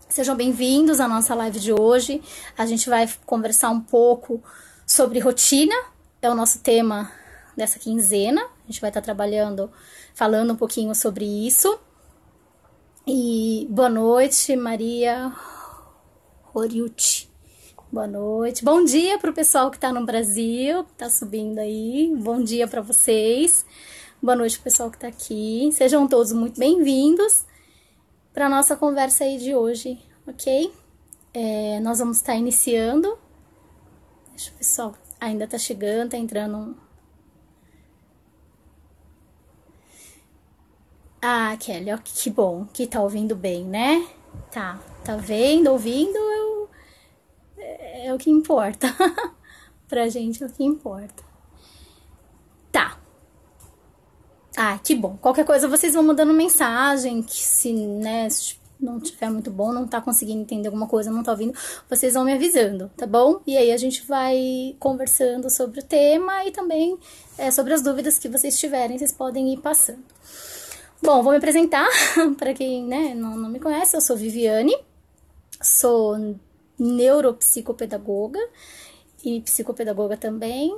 Sejam bem-vindos à nossa live de hoje. A gente vai conversar um pouco sobre rotina, é o nosso tema dessa quinzena. A gente vai estar falando um pouquinho sobre isso. E boa noite, Maria Horiuchi. Boa noite. Bom dia para o pessoal que está no Brasil, que está subindo aí. Bom dia para vocês. Boa noite para o pessoal que está aqui. Sejam todos muito bem-vindos para a nossa conversa aí de hoje, ok? Nós vamos estar iniciando. Deixa o pessoal ainda está chegando, está entrando. Ah, Kelly, ó, que bom que tá ouvindo bem, né? Tá vendo, ouvindo, é o que importa. Pra gente é o que importa. Tá. Ah, que bom. Qualquer coisa vocês vão mandando mensagem, que se, né, não tiver muito bom, não tá conseguindo entender alguma coisa, não tá ouvindo, vocês vão me avisando, tá bom? E aí a gente vai conversando sobre o tema e também sobre as dúvidas que vocês tiverem, vocês podem ir passando. Bom, vou me apresentar para quem, né, não me conhece. Eu sou Viviane, sou neuropsicopedagoga e psicopedagoga também.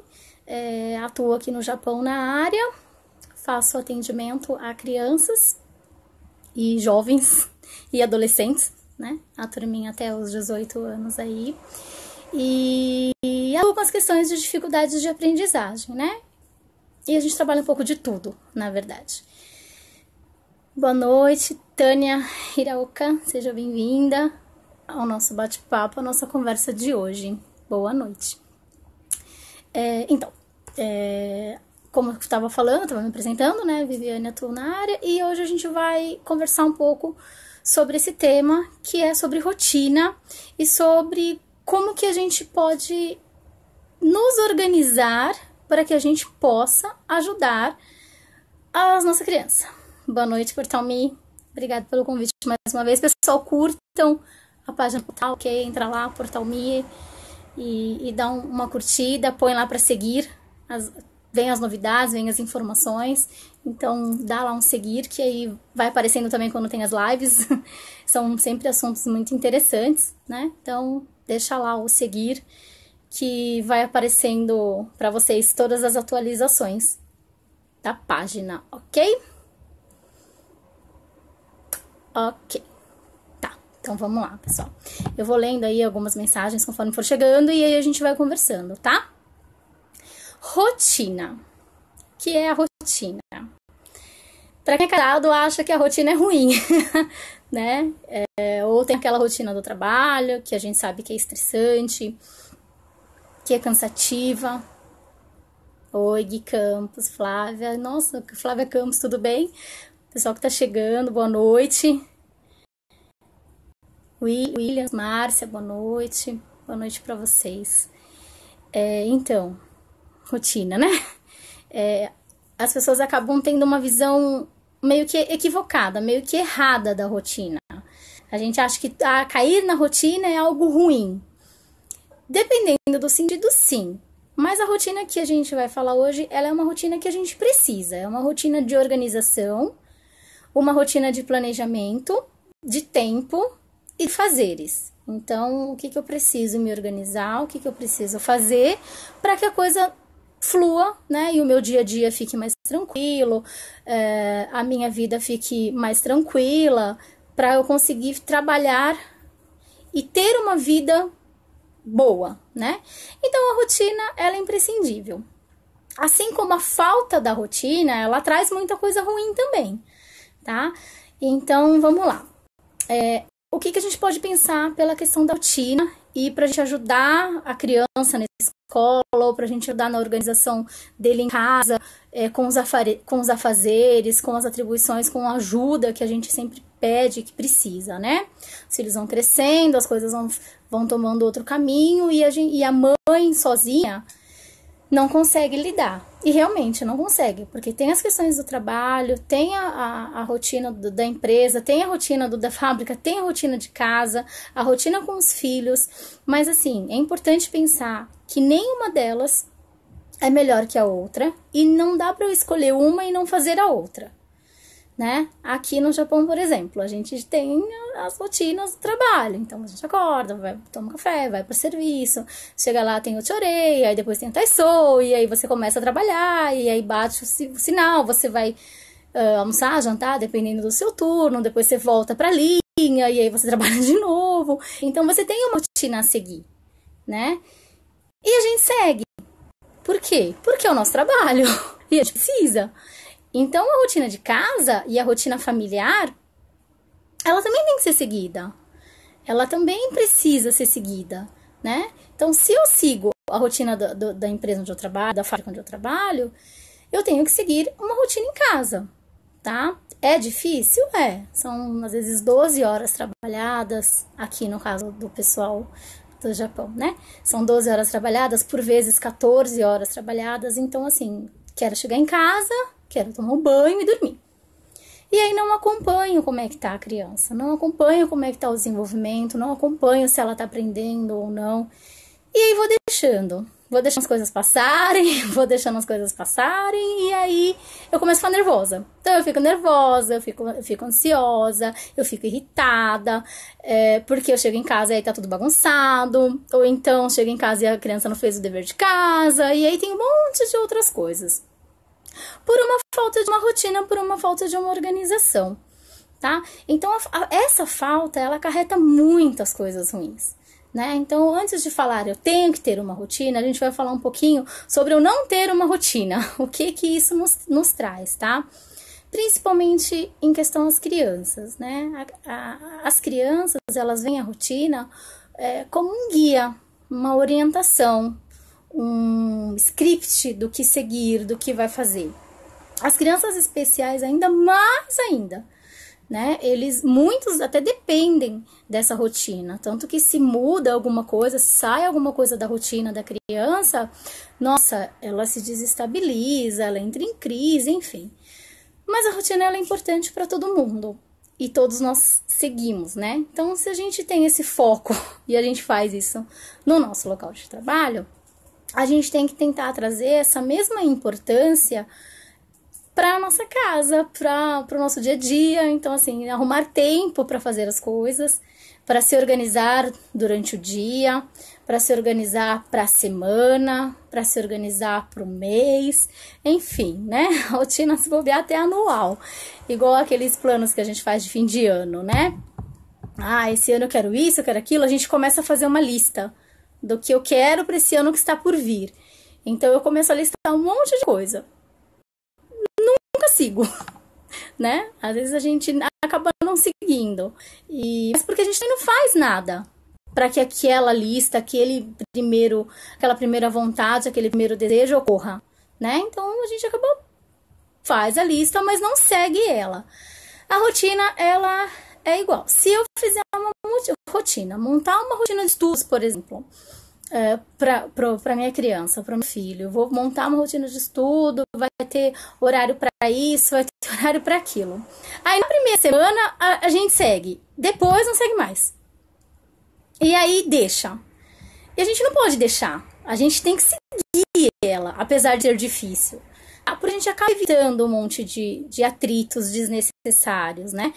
Atuo aqui no Japão na área, faço atendimento a crianças e jovens e adolescentes, né? A turminha até os 18 anos aí. E atuo com as questões de dificuldades de aprendizagem, né? E a gente trabalha um pouco de tudo, na verdade. Boa noite, Tânia Hiraoka, seja bem-vinda ao nosso bate-papo, à nossa conversa de hoje. Boa noite. Como eu estava falando, estava me apresentando, né, Viviane, atuo na área, e hoje a gente vai conversar um pouco sobre esse tema, que é sobre rotina e sobre como que a gente pode nos organizar para que a gente possa ajudar a nossa criança. Boa noite, Portal Me. Obrigada pelo convite mais uma vez. Pessoal, curtam a página do Portal, ok? Entra lá, Portal Me, e dá uma curtida, põe lá para seguir. Vem as novidades, vem as informações. Então, dá lá um seguir, que aí vai aparecendo também quando tem as lives. São sempre assuntos muito interessantes, né? Então, deixa lá o seguir, que vai aparecendo para vocês todas as atualizações da página, ok? Ok, tá, então vamos lá, pessoal. Eu vou lendo aí algumas mensagens conforme for chegando e aí a gente vai conversando, tá? Rotina. O que é a rotina? Pra quem é casado, acha que a rotina é ruim, né? Ou tem aquela rotina do trabalho, que a gente sabe que é estressante, que é cansativa. Oi, Gui Campos, Flávia. Nossa, Flávia Campos, tudo bem? Pessoal que tá chegando, boa noite. Williams, Márcia, boa noite. Boa noite para vocês. Então, rotina, né? As pessoas acabam tendo uma visão meio que equivocada, meio que errada da rotina. A gente acha que cair na rotina é algo ruim. Dependendo do sentido, sim. Mas a rotina que a gente vai falar hoje, ela é uma rotina que a gente precisa. É uma rotina de organização, uma rotina de planejamento, de tempo e fazeres. Então, o que eu preciso me organizar, o que eu preciso fazer para que a coisa flua, né? E o meu dia a dia fique mais tranquilo, a minha vida fique mais tranquila, para eu conseguir trabalhar e ter uma vida boa, né? Então, a rotina, ela é imprescindível. Assim como a falta da rotina, ela traz muita coisa ruim também, tá? Então, vamos lá. O que a gente pode pensar pela questão da rotina e para a gente ajudar a criança na escola ou para a gente ajudar na organização dele em casa, com os afazeres, com as atribuições, com a ajuda que a gente sempre pede, que precisa, né? Os filhos vão crescendo, as coisas vão tomando outro caminho e a mãe sozinha não consegue lidar. E realmente não consegue, porque tem as questões do trabalho, tem a rotina da empresa, tem a rotina da fábrica, tem a rotina de casa, a rotina com os filhos. Mas assim, é importante pensar que nenhuma delas é melhor que a outra e não dá para eu escolher uma e não fazer a outra, né? Aqui no Japão, por exemplo, a gente tem as rotinas do trabalho. Então, a gente acorda, vai tomar café, vai pro serviço, chega lá, tem o chorei, aí depois tem o taisou, e aí você começa a trabalhar, e aí bate o sinal, você vai almoçar, jantar, dependendo do seu turno, depois você volta pra linha, e aí você trabalha de novo. Então, você tem uma rotina a seguir, né? E a gente segue. Por quê? Porque é o nosso trabalho, e a gente precisa. Então, a rotina de casa e a rotina familiar, ela também tem que ser seguida. Ela também precisa ser seguida, né? Então, se eu sigo a rotina da empresa onde eu trabalho, da fábrica onde eu trabalho, eu tenho que seguir uma rotina em casa, tá? É difícil? É. São, às vezes, 12 horas trabalhadas, aqui no caso do pessoal do Japão, né? São 12 horas trabalhadas, por vezes 14 horas trabalhadas. Então, assim, quero chegar em casa, quero tomar um banho e dormir. E aí não acompanho como é que tá a criança, não acompanho como é que tá o desenvolvimento, não acompanho se ela tá aprendendo ou não. E aí vou deixando as coisas passarem, e aí eu começo a ficar nervosa. Então eu fico nervosa, eu fico ansiosa, eu fico irritada, porque eu chego em casa e aí tá tudo bagunçado, ou então chego em casa e a criança não fez o dever de casa, e aí tem um monte de outras coisas. Por uma falta de uma rotina, por uma falta de uma organização, tá? Então, essa falta, ela acarreta muitas coisas ruins, né? Então, antes de falar eu tenho que ter uma rotina, a gente vai falar um pouquinho sobre eu não ter uma rotina, o que que isso nos traz, tá? Principalmente em questão às crianças, né? As crianças, elas veem a rotina como um guia, uma orientação, um script do que seguir, do que vai fazer. As crianças especiais ainda, né? Muitos até dependem dessa rotina, tanto que se muda alguma coisa, se sai alguma coisa da rotina da criança, nossa, ela se desestabiliza, ela entra em crise, enfim. Mas a rotina, ela é importante para todo mundo. E todos nós seguimos, né? Então, se a gente tem esse foco e a gente faz isso no nosso local de trabalho, a gente tem que tentar trazer essa mesma importância para a nossa casa, para o nosso dia a dia. Então, assim, arrumar tempo para fazer as coisas, para se organizar durante o dia, para se organizar para a semana, para se organizar para o mês, enfim, né? A rotina, se bobear, até anual, igual aqueles planos que a gente faz de fim de ano, né? Ah, esse ano eu quero isso, eu quero aquilo, a gente começa a fazer uma lista do que eu quero para esse ano que está por vir. Então, eu começo a listar um monte de coisa. Nunca sigo, né? Às vezes a gente acaba não seguindo. Mas porque a gente não faz nada para que aquela lista, aquela primeira vontade, aquele primeiro desejo ocorra, né? Então, a gente faz a lista, mas não segue ela. A rotina, ela é igual. Se eu fizer uma rotina, montar uma rotina de estudos, por exemplo, para minha criança, para meu filho, eu vou montar uma rotina de estudo, vai ter horário para isso, vai ter horário para aquilo. Aí na primeira semana a gente segue, depois não segue mais. E aí deixa. E a gente não pode deixar, a gente tem que seguir ela, apesar de ser difícil. Porque a gente acaba evitando um monte de atritos desnecessários, né?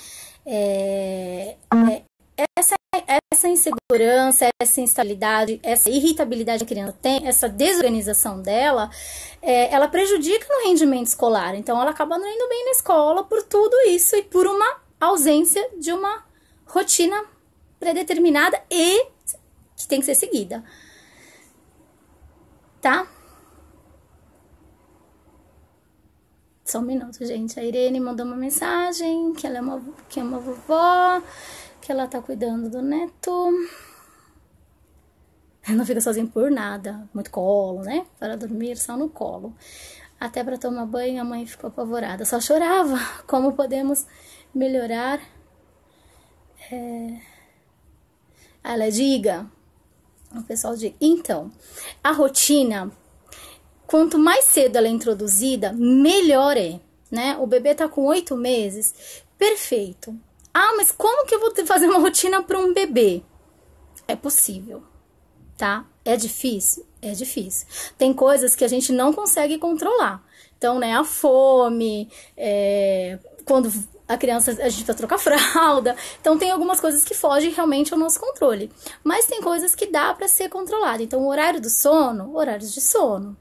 Essa insegurança, essa instabilidade, essa irritabilidade que a criança tem, essa desorganização dela, ela prejudica no rendimento escolar. Então, ela acaba não indo bem na escola por tudo isso e por uma ausência de uma rotina predeterminada e que tem que ser seguida. Tá? Só um minuto, gente. A Irene mandou uma mensagem que ela é uma vovó, que ela tá cuidando do neto. Não fica sozinha por nada. Muito colo, né? Para dormir, só no colo. Até para tomar banho, a mãe ficou apavorada. Só chorava. Como podemos melhorar? Ela diga. O pessoal diga. Então, a rotina, quanto mais cedo ela é introduzida, melhor é, né? O bebê tá com 8 meses, perfeito. Ah, mas como que eu vou fazer uma rotina para um bebê? É possível, tá? É difícil? É difícil. Tem coisas que a gente não consegue controlar. Então, né, a fome, quando a criança, a gente vai trocar fralda. Então tem algumas coisas que fogem realmente ao nosso controle. Mas tem coisas que dá para ser controlado. Então o horário do sono, horários de sono,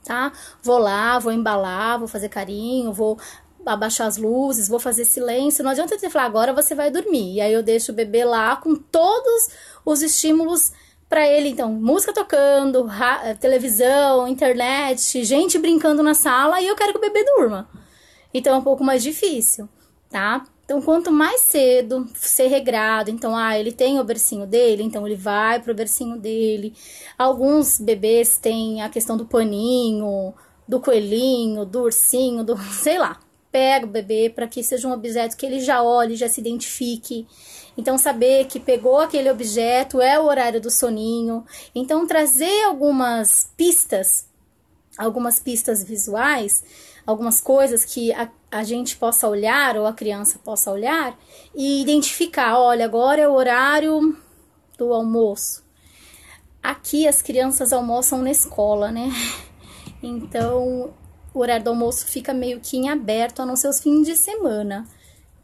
tá? Vou lá, vou embalar, vou fazer carinho, vou abaixar as luzes, vou fazer silêncio. Não adianta você falar, agora você vai dormir. E aí eu deixo o bebê lá com todos os estímulos para ele. Então, música tocando, televisão, internet, gente brincando na sala, e eu quero que o bebê durma. Então é um pouco mais difícil, tá? Então, quanto mais cedo, ser regrado. Então, ele tem o bercinho dele, então ele vai pro bercinho dele. Alguns bebês têm a questão do paninho, do coelhinho, do ursinho, do sei lá. Pega o bebê para que seja um objeto que ele já olhe, já se identifique. Então, saber que pegou aquele objeto é o horário do soninho. Então, trazer algumas pistas visuais, algumas coisas que a gente possa olhar ou a criança possa olhar e identificar, olha, agora é o horário do almoço. Aqui as crianças almoçam na escola, né? Então, o horário do almoço fica meio que em aberto, a não ser os fins de semana,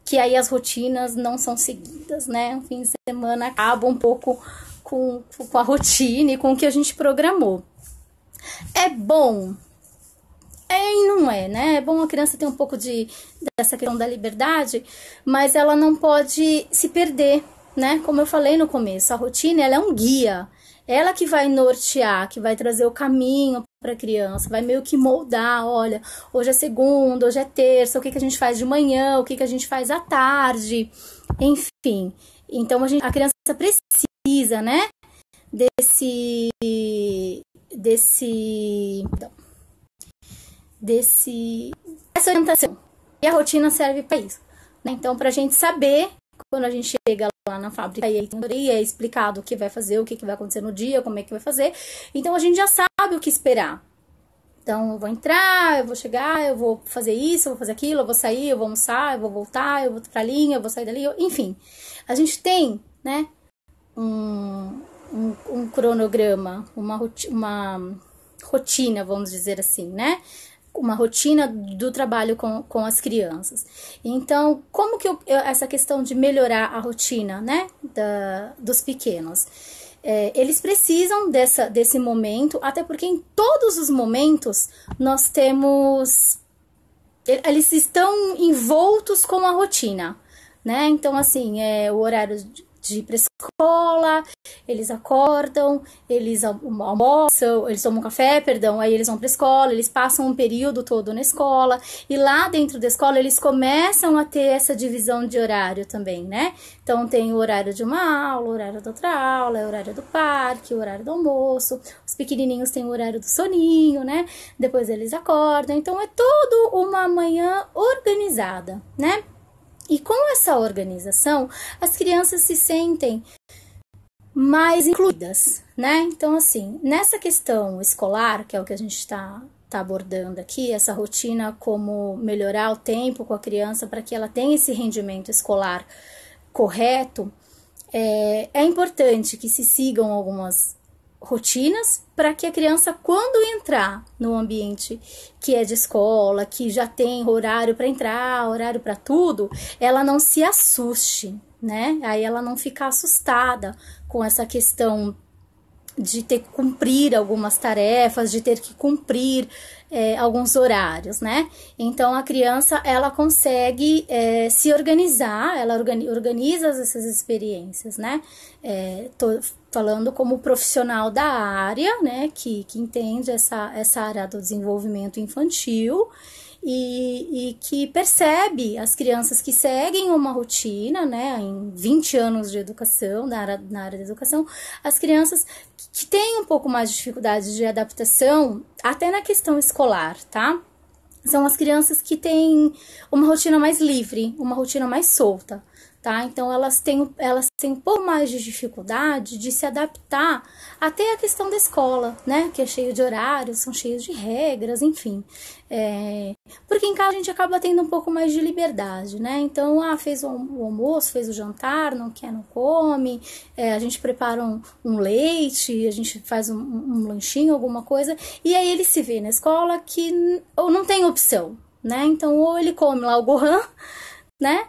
que aí as rotinas não são seguidas, né? O fim de semana acaba um pouco com a rotina e com o que a gente programou. É bom? E não é, né? É bom a criança ter um pouco dessa questão da liberdade, mas ela não pode se perder, né? Como eu falei no começo, a rotina, ela é um guia. Ela que vai nortear, que vai trazer o caminho para a criança, vai meio que moldar, olha, hoje é segunda, hoje é terça, o que a gente faz de manhã, o que a gente faz à tarde, enfim. Então, a criança precisa, né, dessa orientação. E a rotina serve para isso, né? Então, para a gente saber, quando a gente chega lá na fábrica e é explicado o que vai fazer, o que vai acontecer no dia, como é que vai fazer, então a gente já sabe o que esperar. Então, eu vou entrar, eu vou chegar, eu vou fazer isso, eu vou fazer aquilo, eu vou sair, eu vou almoçar, eu vou voltar, eu vou pra linha, eu vou sair dali, enfim. A gente tem, né, um cronograma, uma rotina, vamos dizer assim, né? Uma rotina do trabalho com as crianças. Então, como que essa questão de melhorar a rotina, né, dos pequenos? Eles precisam desse momento, até porque em todos os momentos nós temos... Eles estão envoltos com a rotina, né? Então, assim, o horário de ir para escola, eles acordam, eles almoçam, eles tomam café, aí eles vão para escola, eles passam um período todo na escola, e lá dentro da escola eles começam a ter essa divisão de horário também, né? Então tem o horário de uma aula, o horário da outra aula, o horário do parque, o horário do almoço, os pequenininhos têm o horário do soninho, né? Depois eles acordam, então é toda uma manhã organizada, né? E com essa organização, as crianças se sentem mais incluídas, né? Então, assim, nessa questão escolar, que é o que a gente está abordando aqui, essa rotina, como melhorar o tempo com a criança para que ela tenha esse rendimento escolar correto, é importante que se sigam algumas rotinas para que a criança, quando entrar no ambiente que é de escola, que já tem horário para entrar, horário para tudo, ela não se assuste, né? Aí ela não fica assustada com essa questão de ter que cumprir algumas tarefas, de ter que cumprir alguns horários, né? Então, a criança, ela consegue se organizar, ela organiza essas experiências, né? Tô falando como profissional da área, né? Que entende essa área do desenvolvimento infantil, e que percebe as crianças que seguem uma rotina, né, em 20 anos de educação, na área da educação, as crianças que têm um pouco mais de dificuldade de adaptação, até na questão escolar, tá? São as crianças que têm uma rotina mais livre, uma rotina mais solta, tá? Então, elas têm um pouco mais de dificuldade de se adaptar até a questão da escola, né? Que é cheio de horários, são cheios de regras, enfim. Porque em casa a gente acaba tendo um pouco mais de liberdade, né? Então, fez o almoço, fez o jantar, não quer, não come, a gente prepara um leite, a gente faz um lanchinho, alguma coisa, e aí ele se vê na escola que ou não tem opção, né? Então, ou ele come lá o Gohan, né?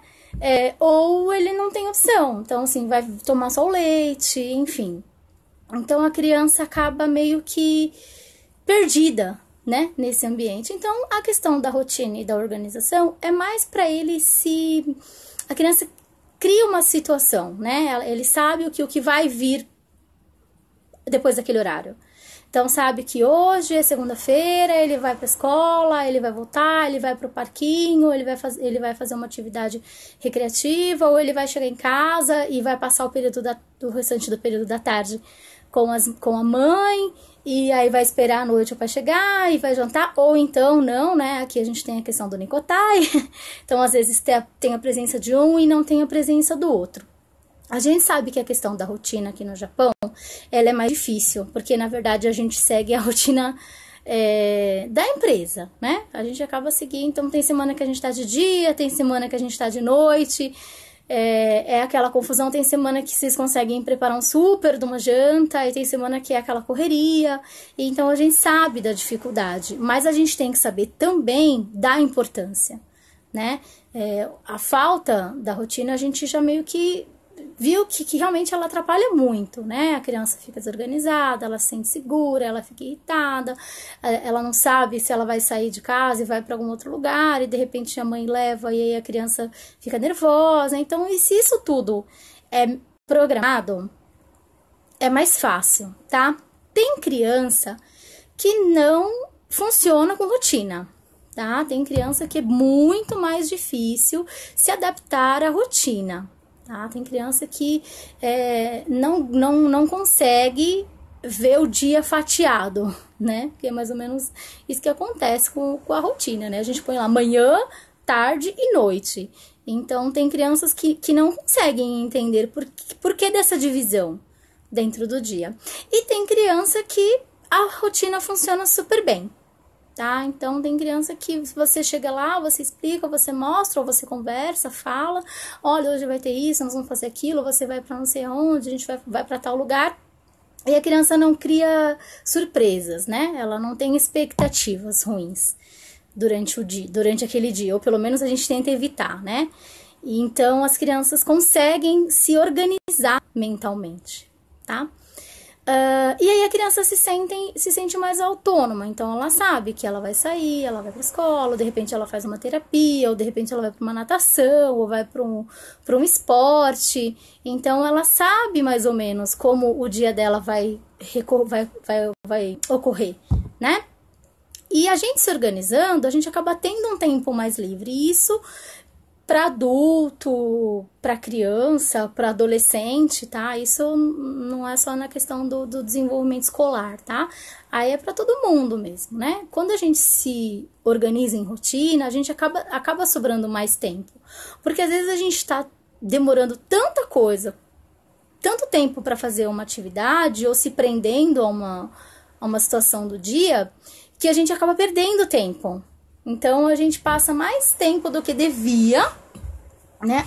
Ou ele não tem opção. Então, assim, vai tomar só o leite, enfim. Então, a criança acaba meio que perdida, né, nesse ambiente. Então, a questão da rotina e da organização é mais para ele se... A criança cria uma situação, né? Ele sabe o que vai vir depois daquele horário. Então, sabe que hoje é segunda-feira, ele vai para a escola, ele vai voltar, ele vai para o parquinho, ele vai fazer uma atividade recreativa, ou ele vai chegar em casa e vai passar o restante do período da tarde com a mãe, e aí vai esperar a noite para chegar e vai jantar, ou então não, né? Aqui a gente tem a questão do Nikotai, então às vezes tem a presença de um e não tem a presença do outro. A gente sabe que a questão da rotina aqui no Japão, ela é mais difícil, porque na verdade a gente segue a rotina da empresa, né? A gente acaba seguindo, então tem semana que a gente tá de dia, tem semana que a gente tá de noite, aquela confusão, tem semana que vocês conseguem preparar um super de uma janta, e tem semana que é aquela correria, e então a gente sabe da dificuldade, mas a gente tem que saber também da importância, né? A falta da rotina a gente já meio que viu que realmente ela atrapalha muito, né? A criança fica desorganizada, ela se sente segura, ela fica irritada, ela não sabe se ela vai sair de casa e vai para algum outro lugar, e de repente a mãe leva e aí a criança fica nervosa. Então, e se isso tudo é programado, é mais fácil, tá? Tem criança que não funciona com rotina, tá? Tem criança que é muito mais difícil se adaptar à rotina. Tá? Tem criança que não consegue ver o dia fatiado, né? Que é mais ou menos isso que acontece com a rotina, né? A gente põe lá manhã, tarde e noite. Então, tem crianças que não conseguem entender por que dessa divisão dentro do dia. E tem criança que a rotina funciona super bem. Tá? Então, tem criança que você chega lá, você explica, você mostra, ou você conversa, fala, olha, hoje vai ter isso, nós vamos fazer aquilo, você vai para não sei aonde, a gente vai para tal lugar, e a criança não cria surpresas, né? Ela não tem expectativas ruins durante aquele dia, ou pelo menos a gente tenta evitar, né? E então, as crianças conseguem se organizar mentalmente, tá? E aí a criança se sente mais autônoma, então ela sabe que ela vai sair, ela vai pra escola, de repente ela faz uma terapia, ou de repente ela vai pra uma natação, ou vai pra um esporte, então ela sabe mais ou menos como o dia dela vai ocorrer, né? E a gente se organizando, a gente acaba tendo um tempo mais livre, e isso para adulto, para criança, para adolescente, tá? Isso não é só na questão do desenvolvimento escolar, tá? Aí é para todo mundo mesmo, né? Quando a gente se organiza em rotina, a gente acaba sobrando mais tempo. Porque às vezes a gente tá demorando tanta coisa, tanto tempo para fazer uma atividade, ou se prendendo a uma situação do dia, que a gente acaba perdendo tempo. Então, a gente passa mais tempo do que devia, né?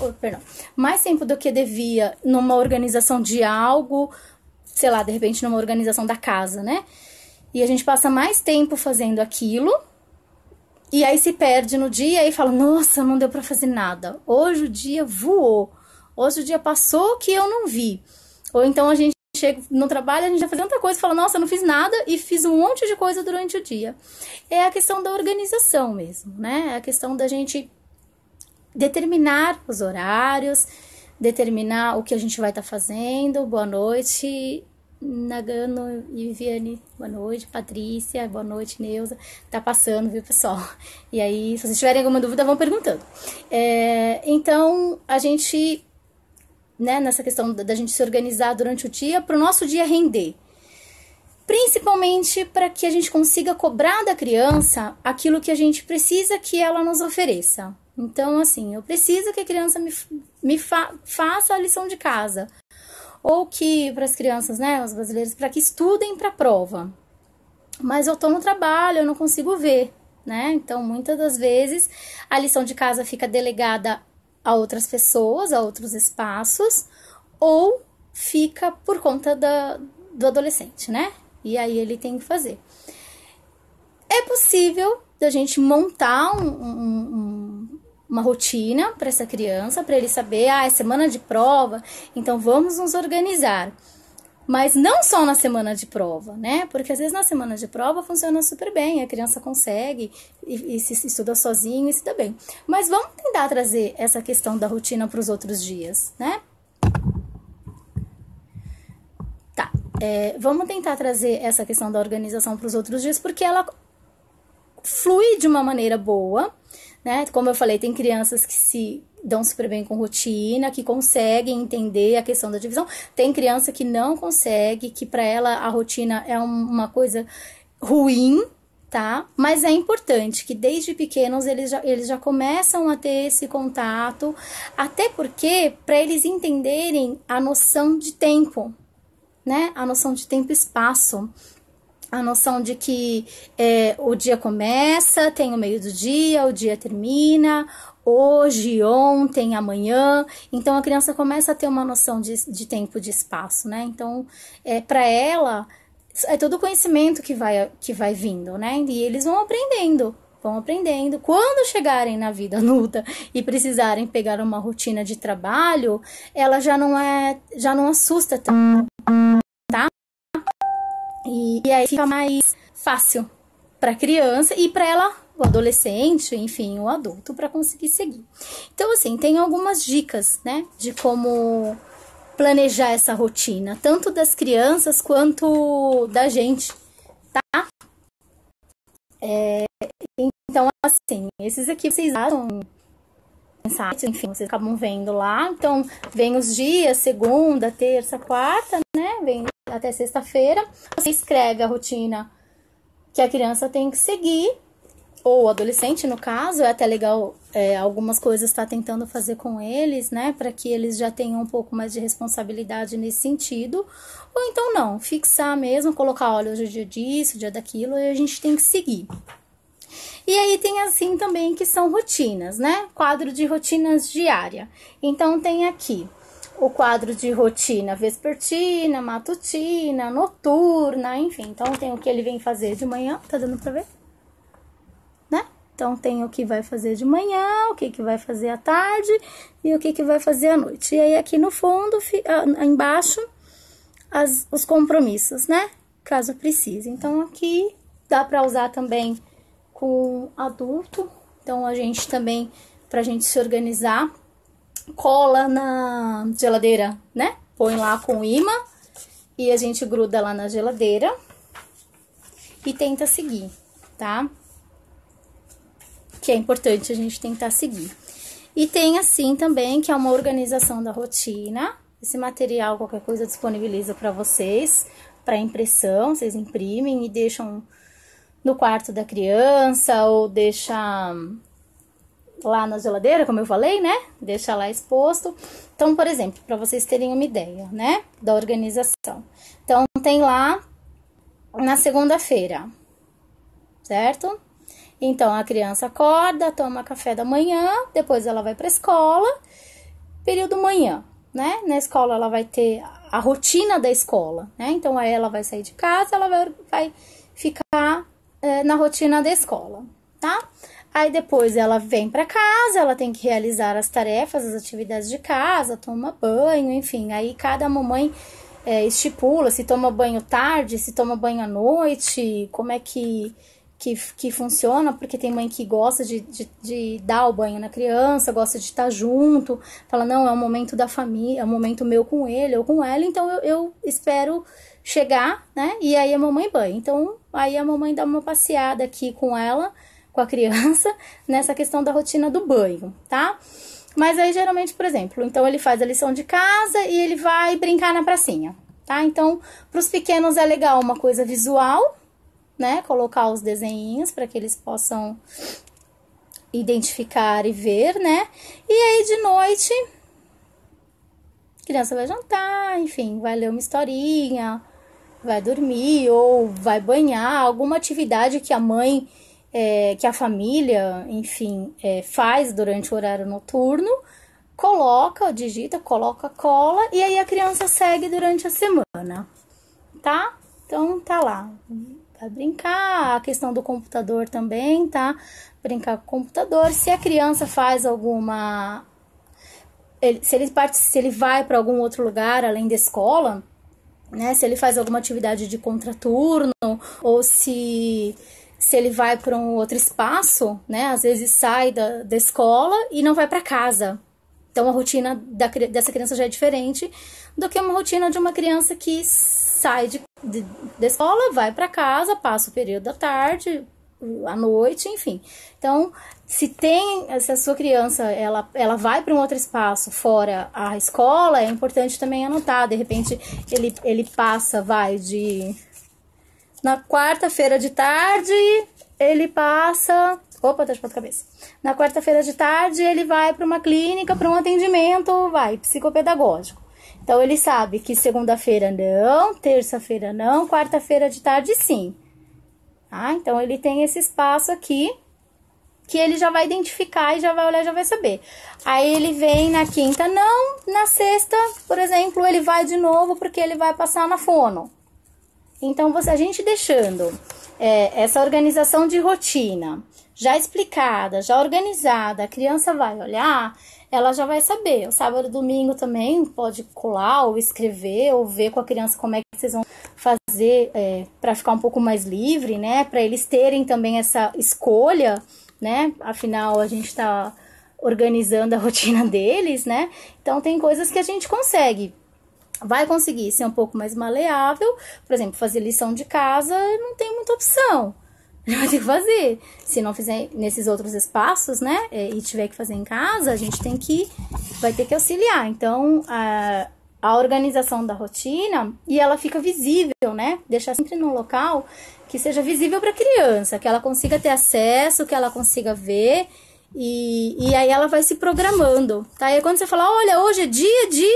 Mais tempo do que devia numa organização de algo, sei lá, de repente numa organização da casa, né? E a gente passa mais tempo fazendo aquilo, e aí se perde no dia e fala, nossa, não deu pra fazer nada. Hoje o dia voou. Hoje o dia passou que eu não vi. Ou então a gente chega no trabalho, a gente vai fazer tanta coisa e fala, nossa, eu não fiz nada e fiz um monte de coisa durante o dia. É a questão da organização mesmo, né? É a questão da gente determinar os horários, determinar o que a gente vai estar fazendo. Boa noite, Nagano e Viviane. Boa noite, Patrícia. Boa noite, Neuza. Tá passando, viu, pessoal? E aí, se vocês tiverem alguma dúvida, vão perguntando. Então, a gente... né, nessa questão da gente se organizar durante o dia, para o nosso dia render. Principalmente para que a gente consiga cobrar da criança aquilo que a gente precisa que ela nos ofereça. Então, assim, eu preciso que a criança faça a lição de casa. Ou que, para as crianças, né, os brasileiros, para que estudem para a prova. Mas eu estou no trabalho, eu não consigo ver, né? Então, muitas das vezes, a lição de casa fica delegada a outras pessoas, a outros espaços, ou fica por conta do adolescente, né? E aí ele tem que fazer. É possível da gente montar uma rotina para essa criança, para ele saber, é semana de prova, então vamos nos organizar. Mas não só na semana de prova, né? Porque às vezes na semana de prova funciona super bem, a criança consegue e se estuda sozinho e se dá bem. Mas vamos tentar trazer essa questão da rotina para os outros dias, né? Tá, vamos tentar trazer essa questão da organização para os outros dias, porque ela flui de uma maneira boa, né? Como eu falei, tem crianças que se dão super bem com rotina, que conseguem entender a questão da divisão. Tem criança que não consegue, que para ela a rotina é uma coisa ruim, tá? Mas é importante que desde pequenos eles já começam a ter esse contato, até porque para eles entenderem a noção de tempo, né? A noção de tempo e espaço. A noção de que o dia começa, tem o meio do dia, o dia termina, hoje, ontem, amanhã. Então, a criança começa a ter uma noção de tempo e de espaço, né? Então, para ela, é todo o conhecimento que vai vindo, né? E eles vão aprendendo. Quando chegarem na vida adulta e precisarem pegar uma rotina de trabalho, ela já não assusta tanto, tá? E aí fica mais fácil para a criança e para ela, o adolescente, enfim, o adulto, para conseguir seguir. Então, assim, tem algumas dicas, né, de como planejar essa rotina, tanto das crianças quanto da gente, tá? Então, assim, esses aqui vocês acham, enfim, vocês acabam vendo lá. Então, vem os dias, segunda, terça, quarta, né? Vem até sexta-feira. Você escreve a rotina que a criança tem que seguir, ou o adolescente, no caso. É até legal algumas coisas estar tentando fazer com eles, né? Para que eles já tenham um pouco mais de responsabilidade nesse sentido. Ou então não, fixar mesmo, colocar, olha, hoje é dia disso, dia daquilo, e a gente tem que seguir. E aí tem assim também que são rotinas, né? Quadro de rotinas diária. Então tem aqui o quadro de rotina vespertina, matutina, noturna, enfim. Então tem o que ele vem fazer de manhã, tá dando pra ver? Né? Então tem o que vai fazer de manhã, o que vai fazer à tarde e o que vai fazer à noite. E aí aqui no fundo, embaixo, os compromissos, né? Caso precise. Então aqui dá pra usar também com adulto, então a gente também, pra gente se organizar, cola na geladeira, né? Põe lá com imã e a gente gruda lá na geladeira e tenta seguir, tá? Que é importante a gente tentar seguir. E tem assim também, que é uma organização da rotina. Esse material, qualquer coisa, disponibiliza para vocês, para impressão, vocês imprimem e deixam no quarto da criança, ou deixa lá na geladeira, como eu falei, né? Deixa lá exposto. Então, por exemplo, para vocês terem uma ideia, né? Da organização. Então, tem lá na segunda-feira, certo? Então, a criança acorda, toma café da manhã, depois ela vai para a escola, período manhã, né? Na escola ela vai ter a rotina da escola, né? Então, aí ela vai sair de casa, ela vai ficar na rotina da escola, tá? Aí depois ela vem para casa, ela tem que realizar as tarefas, as atividades de casa, toma banho, enfim. Aí cada mamãe estipula se toma banho tarde, se toma banho à noite, como é que funciona, porque tem mãe que gosta de dar o banho na criança, gosta de estar junto, fala, não, é um momento da família, é um momento meu com ele ou com ela, então eu espero chegar, né, e aí a mamãe banha. Então, aí a mamãe dá uma passeada aqui com ela, com a criança, nessa questão da rotina do banho, tá? Mas aí, geralmente, por exemplo, então ele faz a lição de casa e ele vai brincar na pracinha, tá? Então, para os pequenos é legal uma coisa visual, né? Colocar os desenhinhos para que eles possam identificar e ver, né? E aí, de noite, a criança vai jantar, enfim, vai ler uma historinha, vai dormir ou vai banhar, alguma atividade que a mãe, que a família, enfim, faz durante o horário noturno, digita, coloca cola e aí a criança segue durante a semana, tá? Então, tá lá. Vai brincar. A questão do computador também, tá? Brincar com o computador. Se a criança faz alguma... Se ele vai para algum outro lugar além da escola, né? Se ele faz alguma atividade de contraturno, ou se ele vai para um outro espaço, né? Às vezes sai da escola e não vai para casa. Então a rotina dessa criança já é diferente do que uma rotina de uma criança que sai da escola, vai para casa, passa o período da tarde, à noite, enfim. Então, se a sua criança ela vai para um outro espaço fora a escola, é importante também anotar. De repente, ele passa, na quarta-feira de tarde, ele passa... Opa, tá de ponta cabeça. Na quarta-feira de tarde, ele vai para uma clínica, para um atendimento, psicopedagógico. Então, ele sabe que segunda-feira não, terça-feira não, quarta-feira de tarde sim. Tá? Então, ele tem esse espaço aqui, que ele já vai identificar e já vai olhar, já vai saber. Aí, ele vem na quinta, não. Na sexta, por exemplo, ele vai de novo, porque ele vai passar na fono. Então, a gente deixando essa organização de rotina já explicada, já organizada, a criança vai olhar, ela já vai saber. O sábado e domingo também pode colar ou escrever ou ver com a criança como é que vocês vão fazer para ficar um pouco mais livre, né? Para eles terem também essa escolha, né? Afinal, a gente está organizando a rotina deles, né? Então, tem coisas que a gente vai conseguir ser um pouco mais maleável. Por exemplo, fazer lição de casa, não tem muita opção. Ele vai ter que fazer. Se não fizer nesses outros espaços, né, e tiver que fazer em casa, a gente vai ter que auxiliar. Então, a organização da rotina, e ela fica visível, né, deixar sempre num local que seja visível para a criança, que ela consiga ter acesso, que ela consiga ver, e aí ela vai se programando, tá? E aí quando você fala, olha, hoje é dia de...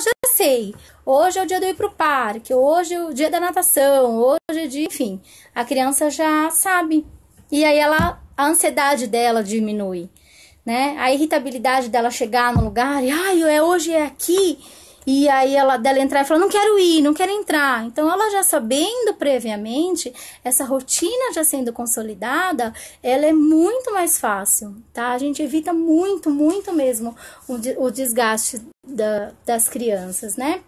já sei. Hoje é o dia de eu ir pro parque, hoje é o dia da natação, hoje é dia... Enfim, a criança já sabe. E aí a ansiedade dela diminui, né? A irritabilidade dela chegar no lugar e, hoje é aqui... E aí dela entrar e falar, não quero ir, não quero entrar. Então, ela já sabendo previamente, essa rotina já sendo consolidada, ela é muito mais fácil, tá? A gente evita muito, muito mesmo o desgaste das crianças, né?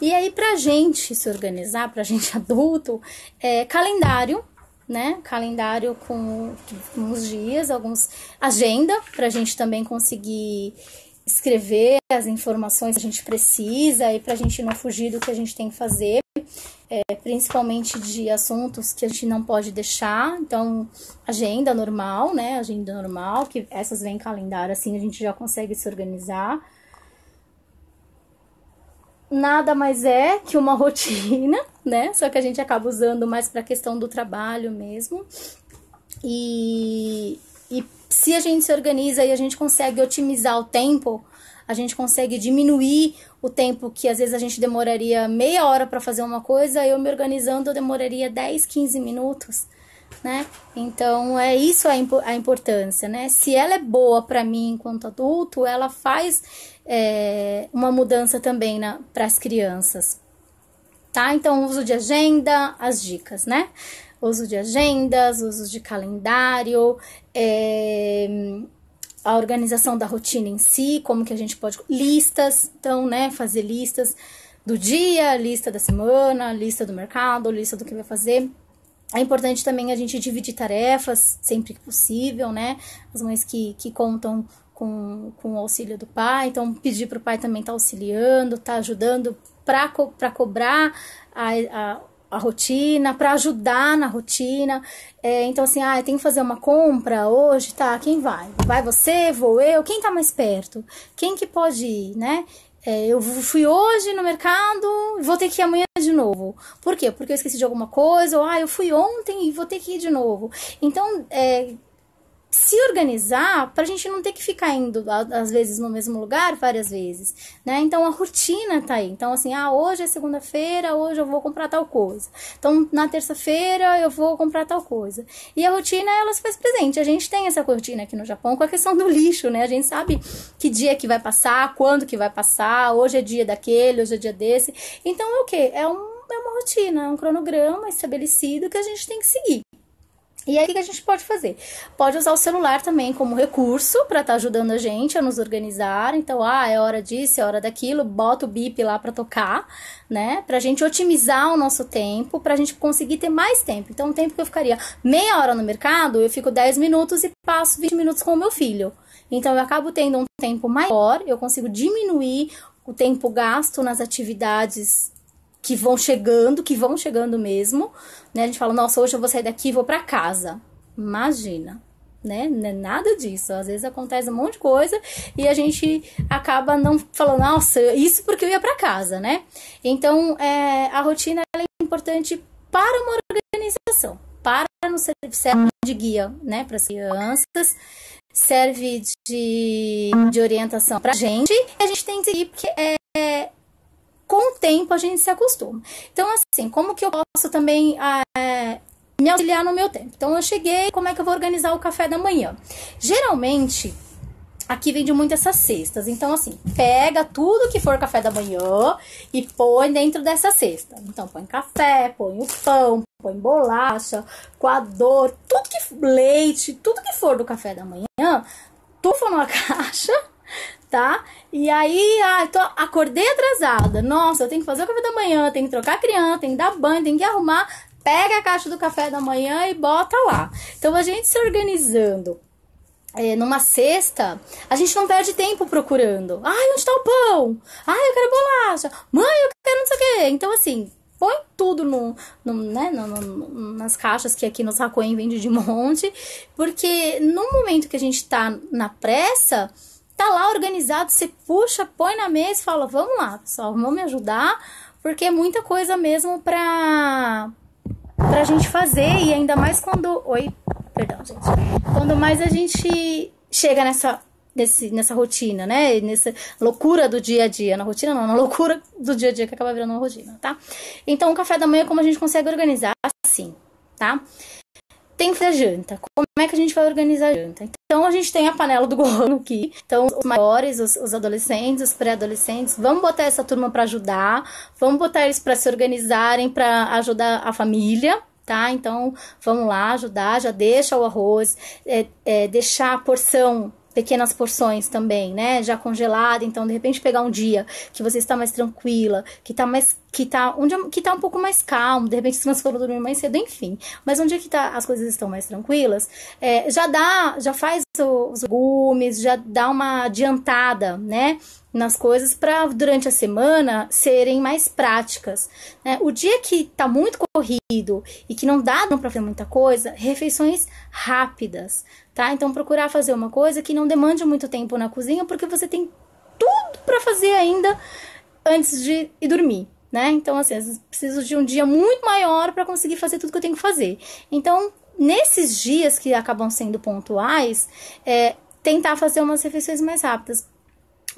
E aí, pra gente se organizar, pra gente adulto, calendário, né? Calendário com uns dias, agenda, pra gente também conseguir escrever as informações que a gente precisa e para a gente não fugir do que a gente tem que fazer, principalmente de assuntos que a gente não pode deixar. Então, agenda normal, né? Agenda normal, que essas vêm em calendário, assim a gente já consegue se organizar. Nada mais é que uma rotina, né? Só que a gente acaba usando mais para a questão do trabalho mesmo. E se a gente se organiza e a gente consegue otimizar o tempo, a gente consegue diminuir o tempo que às vezes a gente demoraria meia hora para fazer uma coisa, eu me organizando eu demoraria 10, 15 minutos, né? Então, isso a importância, né? Se ela é boa para mim enquanto adulto, ela faz uma mudança também para as crianças, tá? Então, uso de agenda, as dicas, né? Uso de agendas, uso de calendário, a organização da rotina em si, como que a gente pode... Listas, então, né, fazer listas do dia, lista da semana, lista do mercado, lista do que vai fazer. É importante também a gente dividir tarefas, sempre que possível, né? As mães que contam com o auxílio do pai, então pedir para o pai também estar auxiliando, estar ajudando para cobrar a rotina, para ajudar na rotina. Então, assim, tem que fazer uma compra hoje, tá? Quem vai? Vai você? Vou eu? Quem tá mais perto? Quem que pode ir, né? Eu fui hoje no mercado, vou ter que ir amanhã de novo. Por quê? Porque eu esqueci de alguma coisa, ou eu fui ontem e vou ter que ir de novo. Então, se organizar pra gente não ter que ficar indo, às vezes, no mesmo lugar várias vezes, né? Então, a rotina tá aí. Então, assim, hoje é segunda-feira, hoje eu vou comprar tal coisa. Então, na terça-feira eu vou comprar tal coisa. E a rotina, ela se faz presente. A gente tem essa rotina aqui no Japão com a questão do lixo, né? A gente sabe que dia que vai passar, quando que vai passar, hoje é dia daquele, hoje é dia desse. Então, é o quê? uma rotina, é um cronograma estabelecido que a gente tem que seguir. E aí, o que a gente pode fazer? Pode usar o celular também como recurso para estar ajudando a gente a nos organizar. Então, é hora disso, é hora daquilo, bota o bip lá para tocar, né? Pra gente otimizar o nosso tempo, pra gente conseguir ter mais tempo. Então, o tempo que eu ficaria meia hora no mercado, eu fico 10 minutos e passo 20 minutos com o meu filho. Então, eu acabo tendo um tempo maior, eu consigo diminuir o tempo gasto nas atividades que vão chegando mesmo, né? A gente fala, nossa, hoje eu vou sair daqui e vou pra casa. Imagina, né? Não é nada disso. Às vezes acontece um monte de coisa e a gente acaba não falando, nossa, isso porque eu ia pra casa, né? Então, a rotina ela é importante para uma organização, para no serve de guia, né? Para as crianças, serve de orientação pra gente e a gente tem que seguir, porque com o tempo a gente se acostuma. Então, assim, como que eu posso também me auxiliar no meu tempo? Então, eu cheguei, como é que eu vou organizar o café da manhã? Geralmente, aqui vende muito essas cestas. Então, assim, pega tudo que for café da manhã e põe dentro dessa cesta. Então, põe café, põe o pão, põe bolacha, coador, leite, tudo que for do café da manhã, tufa numa caixa, tá? E aí, acordei atrasada. Nossa, eu tenho que fazer o café da manhã, tenho que trocar a criança, tenho que dar banho, tenho que arrumar. Pega a caixa do café da manhã e bota lá. Então, a gente se organizando numa cesta, a gente não perde tempo procurando. Ai, onde tá o pão? Ai, eu quero bolacha. Mãe, eu quero não sei o quê. Então, assim, põe tudo nas caixas que aqui no Sacoim vende de monte. Porque no momento que a gente tá na pressa, tá lá organizado, você puxa, põe na mesa e fala, vamos lá, pessoal, vamos me ajudar, porque é muita coisa mesmo pra gente fazer, e ainda mais quando... Perdão, gente. Quando mais a gente chega nessa rotina, né, nessa loucura do dia a dia, na rotina não, na loucura do dia a dia que acaba virando uma rotina, tá? Então, o café da manhã, como a gente consegue organizar? Assim, tá? Tem que fazer janta. Como é que a gente vai organizar a janta? Então, a gente tem a panela do Gohan aqui. Então, os maiores, os adolescentes, os pré-adolescentes, vamos botar essa turma para ajudar. Vamos botar eles para se organizarem, para ajudar a família, tá? Então, vamos lá ajudar. Já deixa o arroz, deixar a porção, pequenas porções também, né? Já congelada. Então, de repente, pegar um dia que você está mais tranquila, que tá um pouco mais calmo, de repente, se você for dormir mais cedo, enfim. Mas um dia que as coisas estão mais tranquilas, já faz os legumes, já dá uma adiantada, né? Nas coisas para durante a semana serem mais práticas, né? O dia que tá muito corrido e que não dá para fazer muita coisa, refeições rápidas, tá? Então procurar fazer uma coisa que não demande muito tempo na cozinha, porque você tem tudo para fazer ainda antes de ir dormir, né? Então, assim, às vezes preciso de um dia muito maior para conseguir fazer tudo que eu tenho que fazer. Então, nesses dias que acabam sendo pontuais, tentar fazer umas refeições mais rápidas.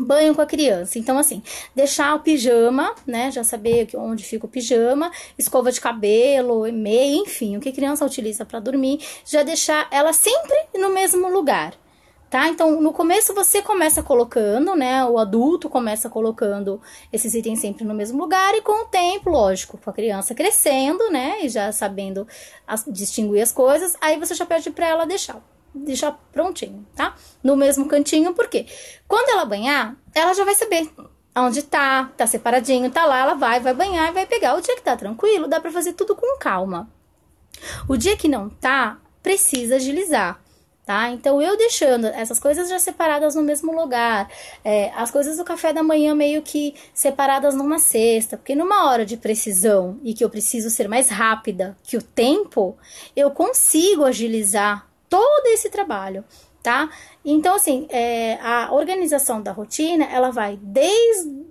Banho com a criança. Então, assim, deixar o pijama, né? Já saber onde fica o pijama, escova de cabelo, meia, enfim, o que a criança utiliza para dormir, já deixar ela sempre no mesmo lugar, tá? Então, no começo você começa colocando, né? O adulto começa colocando esses itens sempre no mesmo lugar, e com o tempo, lógico, com a criança crescendo, né? E já sabendo distinguir as coisas, aí você já pede para ela deixar prontinho, tá? No mesmo cantinho, porque quando ela banhar, ela já vai saber onde tá separadinho, tá lá, ela vai banhar e vai pegar. O dia que tá tranquilo, dá pra fazer tudo com calma. O dia que não tá, precisa agilizar, tá? Então, eu deixando essas coisas já separadas no mesmo lugar, as coisas do café da manhã meio que separadas numa cesta, porque numa hora de precisão e que eu preciso ser mais rápida que o tempo, eu consigo agilizar todo esse trabalho, tá? Então, assim, a organização da rotina, ela vai desde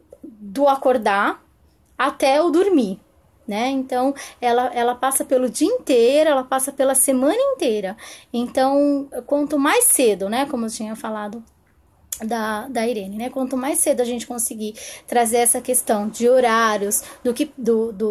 o acordar até o dormir, né? Então, ela passa pelo dia inteiro, ela passa pela semana inteira. Então, quanto mais cedo, né? Como eu tinha falado da Irene, né? Quanto mais cedo a gente conseguir trazer essa questão de horários,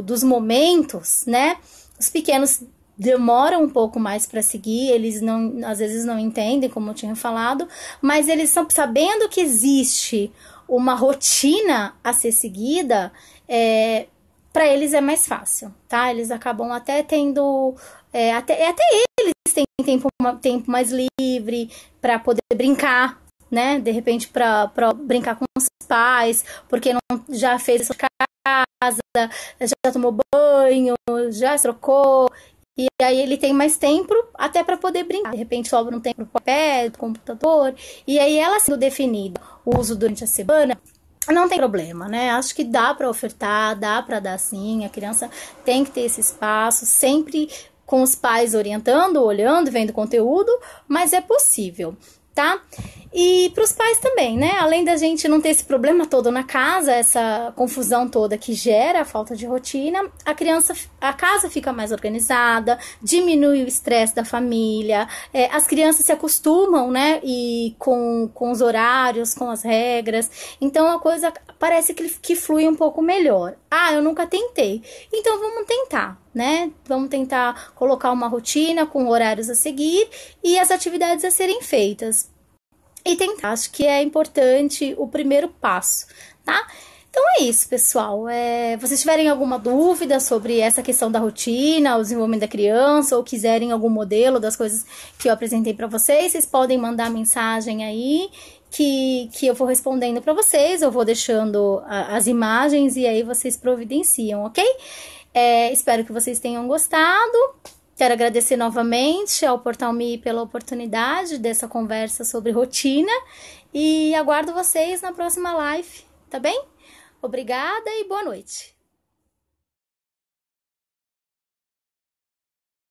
dos momentos, né? Os pequenos demoram um pouco mais para seguir, eles às vezes não entendem, como eu tinha falado, mas eles estão sabendo que existe uma rotina a ser seguida, para eles é mais fácil, tá? Eles acabam até tendo, até eles têm tempo mais livre para poder brincar, né? De repente para brincar com os pais, porque não já fez isso de casa, já tomou banho, já trocou. E aí ele tem mais tempo até para poder brincar. De repente sobra um tempo para o pé, do computador. E aí ela sendo definida o uso durante a semana, não tem problema, né? Acho que dá para ofertar, dá para dar sim. A criança tem que ter esse espaço, sempre com os pais orientando, olhando, vendo conteúdo, mas é possível, tá? E para os pais também, né? Além da gente não ter esse problema todo na casa, essa confusão toda que gera a falta de rotina, a casa fica mais organizada, diminui o estresse da família, as crianças se acostumam, né? E com os horários, com as regras, então a coisa parece que flui um pouco melhor. Ah, eu nunca tentei. Então vamos tentar, né? Vamos tentar colocar uma rotina com horários a seguir e as atividades a serem feitas. E tentar, acho que é importante o primeiro passo, tá? Então é isso, pessoal. Vocês tiverem alguma dúvida sobre essa questão da rotina, o desenvolvimento da criança, ou quiserem algum modelo das coisas que eu apresentei para vocês, vocês podem mandar mensagem aí que eu vou respondendo para vocês, eu vou deixando as imagens e aí vocês providenciam, ok? Espero que vocês tenham gostado. Quero agradecer novamente ao Portal Me pela oportunidade dessa conversa sobre rotina e aguardo vocês na próxima live, tá bem? Obrigada e boa noite!